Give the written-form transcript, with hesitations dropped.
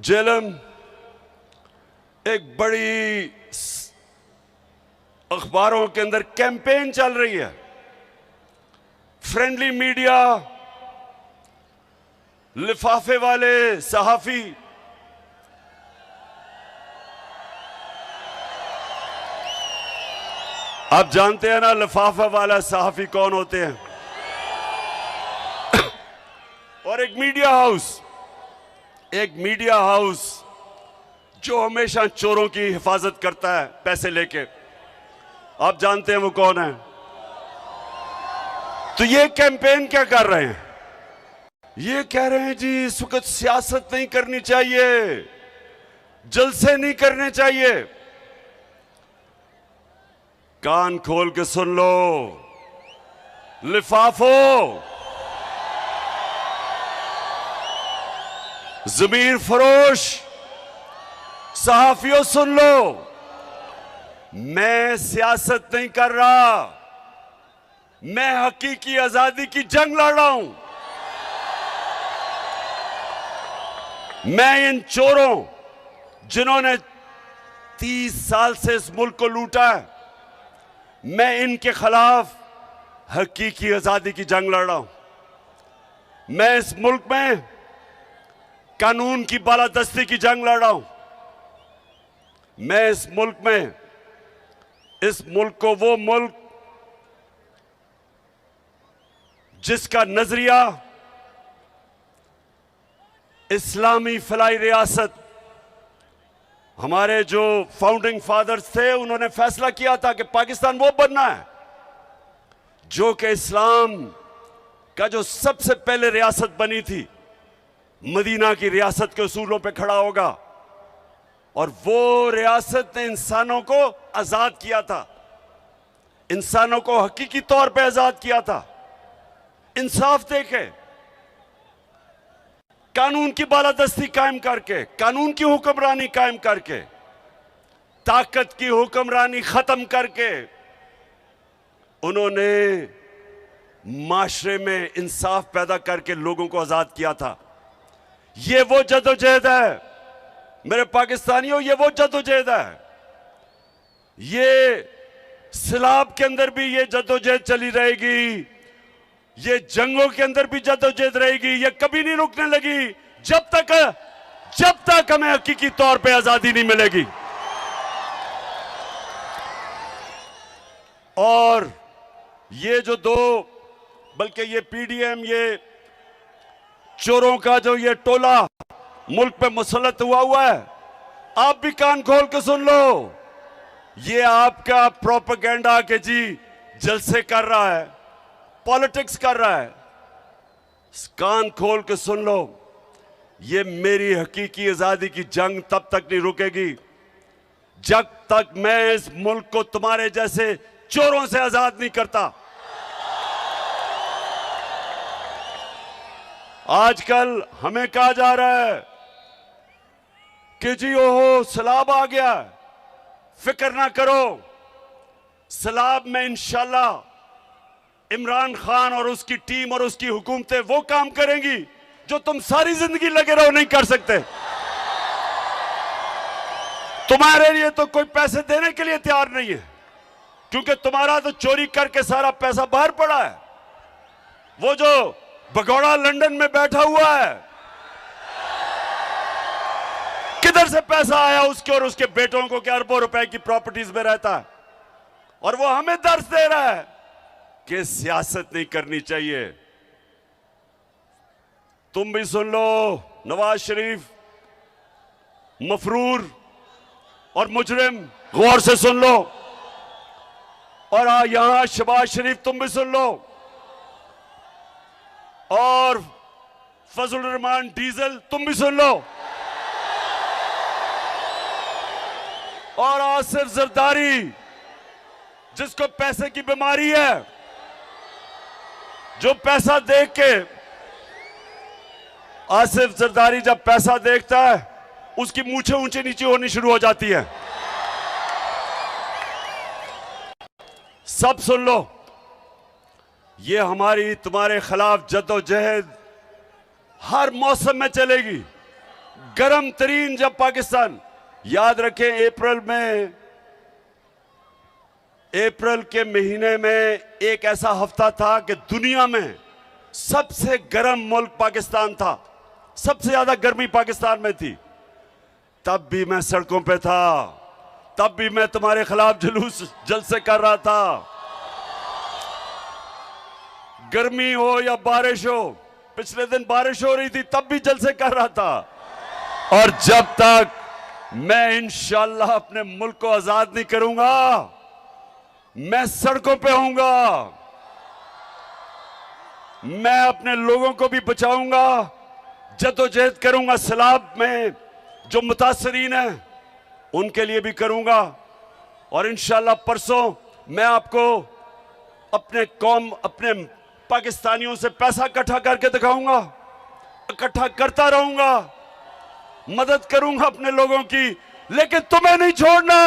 जेलम एक बड़ी अखबारों के अंदर कैंपेन चल रही है, फ्रेंडली मीडिया, लिफाफे वाले सहाफी, आप जानते हैं ना लिफाफा वाला सहाफी कौन होते हैं। और एक मीडिया हाउस जो हमेशा चोरों की हिफाजत करता है पैसे लेके, आप जानते हैं वो कौन है। तो ये कैंपेन क्या कर रहे हैं, ये कह रहे हैं जी इस वक्त सियासत नहीं करनी चाहिए, जलसे नहीं करने चाहिए। कान खोल के सुन लो लिफाफों, ज़मीर फरोश सहाफियों, सुन लो, मैं सियासत नहीं कर रहा, मैं हकीकी आजादी की जंग लड़ रहा हूं। मैं इन चोरों जिन्होंने 30 साल से इस मुल्क को लूटा है, मैं इनके खिलाफ हकीकी आजादी की जंग लड़ रहा हूं। मैं इस मुल्क में कानून की बालादस्ती की जंग लड़ रहा हूं। मैं इस मुल्क को, वो मुल्क जिसका नजरिया इस्लामी फलाई रियासत, हमारे जो फाउंडिंग फादर्स थे उन्होंने फैसला किया था कि पाकिस्तान वो बनना है जो कि इस्लाम का जो सबसे पहले रियासत बनी थी, मदीना की रियासत के उसूलों पे खड़ा होगा। और वो रियासत ने इंसानों को आजाद किया था, इंसानों को हकीकी तौर पे आजाद किया था। इंसाफ देके, कानून की बालादस्ती कायम करके, कानून की हुक्मरानी कायम करके, ताकत की हुक्मरानी खत्म करके उन्होंने माशरे में इंसाफ पैदा करके लोगों को आजाद किया था। ये वो जदोजहद है मेरे पाकिस्तानियों, ये वो जदोजहद है। ये सैलाब के अंदर भी ये जदोजहद चली रहेगी, ये जंगों के अंदर भी जदोजहद रहेगी, ये कभी नहीं रुकने लगी जब तक हमें हकीकी तौर पे आजादी नहीं मिलेगी। और ये जो बल्कि ये पीडीएम, ये चोरों का जो ये टोला मुल्क पे मुसल्लत हुआ है, आप भी कान खोल के सुन लो, ये आपका प्रोपेगेंडा के जी जलसे कर रहा है, पॉलिटिक्स कर रहा है। कान खोल के सुन लो, ये मेरी हकीकी आजादी की जंग तब तक नहीं रुकेगी जब तक मैं इस मुल्क को तुम्हारे जैसे चोरों से आजाद नहीं करता। आजकल हमें कहा जा रहा है कि जी ओहो सैलाब आ गया, फिक्र ना करो, सैलाब में इंशाल्लाह इमरान खान और उसकी टीम और उसकी हुकूमतें वो काम करेंगी जो तुम सारी जिंदगी लगे रहो नहीं कर सकते। तुम्हारे लिए तो कोई पैसे देने के लिए तैयार नहीं है, क्योंकि तुम्हारा तो चोरी करके सारा पैसा बाहर पड़ा है। वो जो भगोड़ा लंदन में बैठा हुआ है, किधर से पैसा आया उसके और उसके बेटों को, क्या अरबों रुपए की प्रॉपर्टीज में रहता है, और वो हमें दर्ज दे रहा है कि सियासत नहीं करनी चाहिए। तुम भी सुन लो, नवाज शरीफ मफरूर और मुजरिम, गौर से सुन लो। और यहां शहबाज शरीफ तुम भी सुन लो, और फजल रहमान डीजल तुम भी सुन लो, और आसिफ जरदारी जिसको पैसे की बीमारी है, जो पैसा देख के, आसिफ जरदारी जब पैसा देखता है उसकी मूछें ऊंचे नीचे होनी शुरू हो जाती है। सब सुन लो, ये हमारी तुम्हारे खिलाफ जद्दोजहद हर मौसम में चलेगी, गर्म तरीन जब पाकिस्तान, याद रखें अप्रैल के महीने में एक ऐसा हफ्ता था कि दुनिया में सबसे गर्म मुल्क पाकिस्तान था, सबसे ज्यादा गर्मी पाकिस्तान में थी। तब भी मैं सड़कों पे था, तब भी मैं तुम्हारे खिलाफ जुलूस जलसे कर रहा था। गर्मी हो या बारिश हो, पिछले दिन बारिश हो रही थी तब भी जलसे कर रहा था। और जब तक मैं इंशाअल्लाह अपने मुल्क को आजाद नहीं करूंगा, मैं सड़कों पे होऊंगा, मैं अपने लोगों को भी बचाऊंगा, जद्दोजहद करूंगा, सैलाब में जो मुतासरीन हैं उनके लिए भी करूंगा। और इंशाअल्लाह परसों मैं आपको अपने पाकिस्तानियों से पैसा इकट्ठा करके दिखाऊंगा, इकट्ठा करता रहूंगा, मदद करूंगा अपने लोगों की, लेकिन तुम्हें नहीं छोड़ना।